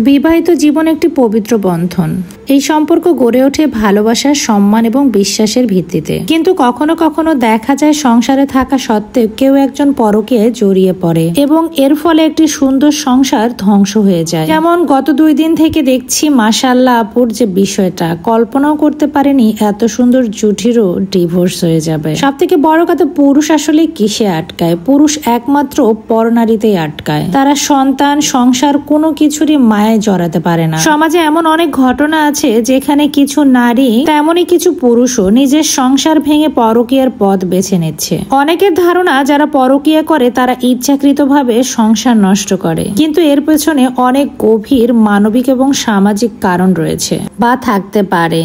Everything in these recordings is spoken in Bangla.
বিবাহিত জীবন একটি পবিত্র বন্ধন। এই সম্পর্ক গড়ে ওঠে ভালোবাসার, সম্মান এবং বিশ্বাসের ভিত্তিতে। কিন্তু কখনো কখনো দেখা যায় সংসারে থাকা সত্ত্বেও কেউ একজন পরকীয়ায় জড়িয়ে পড়ে এবং এর ফলে একটি সুন্দর সংসার ধ্বংস হয়ে যায়। যেমন গত 2 দিন থেকে দেখছি মাশাআল্লাহ আপুর যে বিষয়টা, কল্পনাও করতে পারেনি এত সুন্দর জুটিরও ডিভোর্স হয়ে যাবে। সব থেকে বড় কথা, পুরুষ আসলে কিসে আটকায়? পুরুষ একমাত্র পরনারীতেই আটকায়। তারা সন্তান, সংসার কোনো কিছুরই মায়ায় জড়াতে পারে না। সমাজে এমন অনেক ঘটনা আছে যেখানে কিছু নারী, তেমনই কিছু পুরুষও নিজের সংসার ভেঙে পরকীয়ার পথ বেছে নিচ্ছে। অনেকের ধারণা যারা পরকীয়া করে তারা ইচ্ছাকৃতভাবে সংসার নষ্ট করে, কিন্তু এর পেছনে অনেক গভীর মানবিক এবং সামাজিক কারণ রয়েছে বা থাকতে পারে।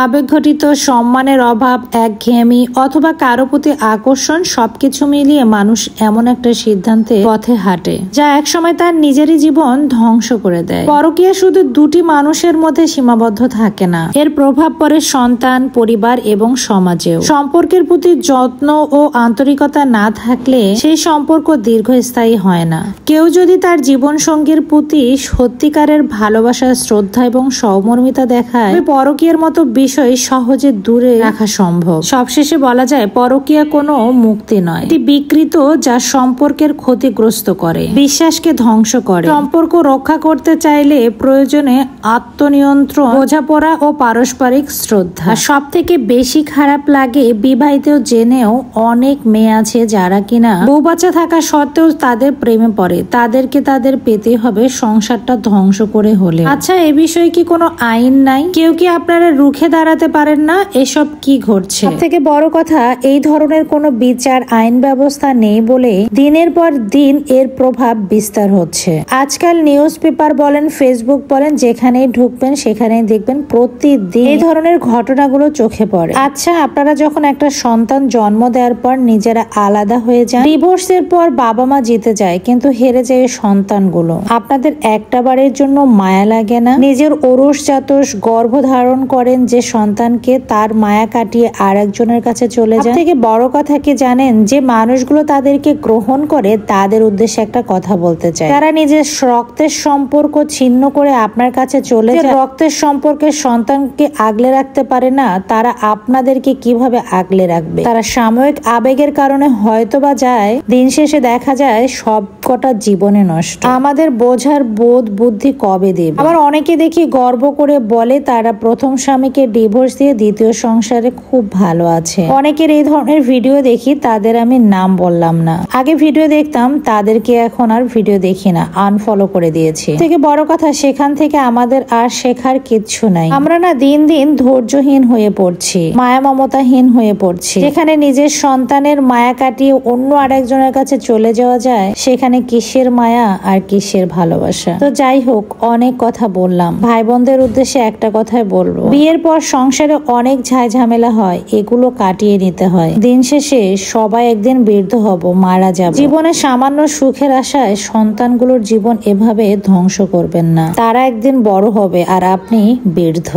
আবেগঘটিত সম্মানের অভাব, একঘেয়েমি অথবা কারো প্রতি আকর্ষণ, সবকিছু মিলিয়ে মানুষ এমন একটা সিদ্ধান্তে পথে হাঁটে যা একসময় তার নিজেরই জীবন ধ্বংস করে দেয়। পরকীয়া শুধু দুটি মানুষের মধ্যে সীমাবদ্ধ থাকে না, এর প্রভাব পড়ে সন্তান, পরিবার এবং সমাজেও। সম্পর্কের প্রতি যত্ন ও আন্তরিকতা না থাকলে সেই সম্পর্ক দীর্ঘস্থায়ী হয় না। কেউ যদি তার জীবন সঙ্গীর প্রতি সত্যিকারের ভালোবাসা, শ্রদ্ধা এবং সহমর্মিতা দেখায়, পরকীয়ার মতো বিষয় সহজে দূরে রাখা সম্ভব। সবশেষে বলা যায়, পরকীয়া কোনো মুক্তি নয়, এটি বিকৃত যা সম্পর্কের ক্ষতিগ্রস্ত করে, বিশ্বাসকে ধ্বংস করে। সম্পর্ক রক্ষা করতে চাইলে প্রয়োজনে আত্মনিয়ন্ত্রণ, বোঝাপড়া ও পারস্পরিক শ্রদ্ধা। সব থেকে বেশি খারাপ লাগে, বিবাহিত জেনেও অনেক মেয়ে আছে যারা কিনা বউ বাচ্চা থাকা সত্ত্বেও তাদের প্রেমে পড়ে। তাদেরকে তাদের পেতে হবে সংসারটা ধ্বংস করে হলে। আচ্ছা, এ বিষয়ে কি কোনো আইন নাই? কেউ কি আপনারা রুখে দাঁড়াতে পারেন না? এসব কি ঘটছে? সব থেকে বড় কথা, এই ধরনের কোনো বিচার, আইন ব্যবস্থা নেই বলে দিনের পর দিন এর প্রভাব বিস্তার হচ্ছে। আজকাল নিউজ পেপার বলেন, ফেসবুক বলেন, যেখানেই ঢুকবেন সেখানেই দেখবেন প্রতিদিন এই ধরনের ঘটনাগুলো চোখে পড়ে। আচ্ছা, আপনারা যখন একটা সন্তান জন্ম দেওয়ার পর নিজেরা আলাদা হয়ে যান, ডিভোর্সের পর বাবা মা জিতে যায় কিন্তু হেরে যায় সন্তানগুলো, আপনাদের একটা বারের জন্য মায়া লাগে না? নিজের ওরসজাত গর্ভ ধারণ করেন যে সন্তানকে, তার মায়া কাটিয়ে আর একজনের কাছে চলে যান। থেকে বড় কথা কি জানেন? যে মানুষগুলো তাদেরকে গ্রহণ করে তাদের উদ্দেশ্যে একটা কথা বলতে চায়। তারা নিজের রক্তের সম্পর্ক ছিন্ন করে আপনার কাছে চলে যায়। রক্তের সম্পর্কের সন্তানকে আগলে রাখতে পারে না, তারা আপনাদেরকে কিভাবে আগলে রাখবে? তারা সাময়িক আবেগের কারণে হয়তো বা যায়, দিন শেষে দেখা যায় সব কটা জীবনে নষ্ট। আমাদের বোঝার বোধ বুদ্ধি কবে দেবে? আবার অনেকে দেখি গর্ব করে বলে তারা প্রথম স্বামীকে ডিভোর্স দিয়ে দ্বিতীয় সংসারে খুব ভালো আছে। অনেকের এই ধরনের ভিডিও দেখি, তাদের আমি নাম বললাম না। আগে ভিডিও দেখতাম, তাদেরকে এখন আর ভিডিও দেখি না, আনফলো করে দিয়েছি। থেকে বড় কথা, সেখান থেকে আমাদের আর শেখার কিচ্ছু নাই। আমরা না দিন দিন ধৈর্যহীন হয়ে পড়ছি, মায়া মমতাহীন হয়ে পড়ছি। যেখানে নিজের সন্তানের মায়া কাটিয়ে অন্য আরেকজনের কাছে চলে যাওয়া যায়, সেখানে কিসের মায়া আর কিসের ভালোবাসা? তো যাই হোক, অনেক কথা বললাম। ভাই বোনদের উদ্দেশ্যে একটা কথাই বলবো, বিয়ের পর সংসারে অনেক ঝামেলা হয়, এগুলো কাটিয়ে নিতে হয়। দিন শেষে সবাই একদিন বৃদ্ধ হব, মারা যাব। জীবনে সামান্য সুখের আশায় সন্তানগুলোর জীবন এভাবে ধ্বংস করবেন না। তারা একদিন বড় হবে আর আপনি বৃদ্ধ।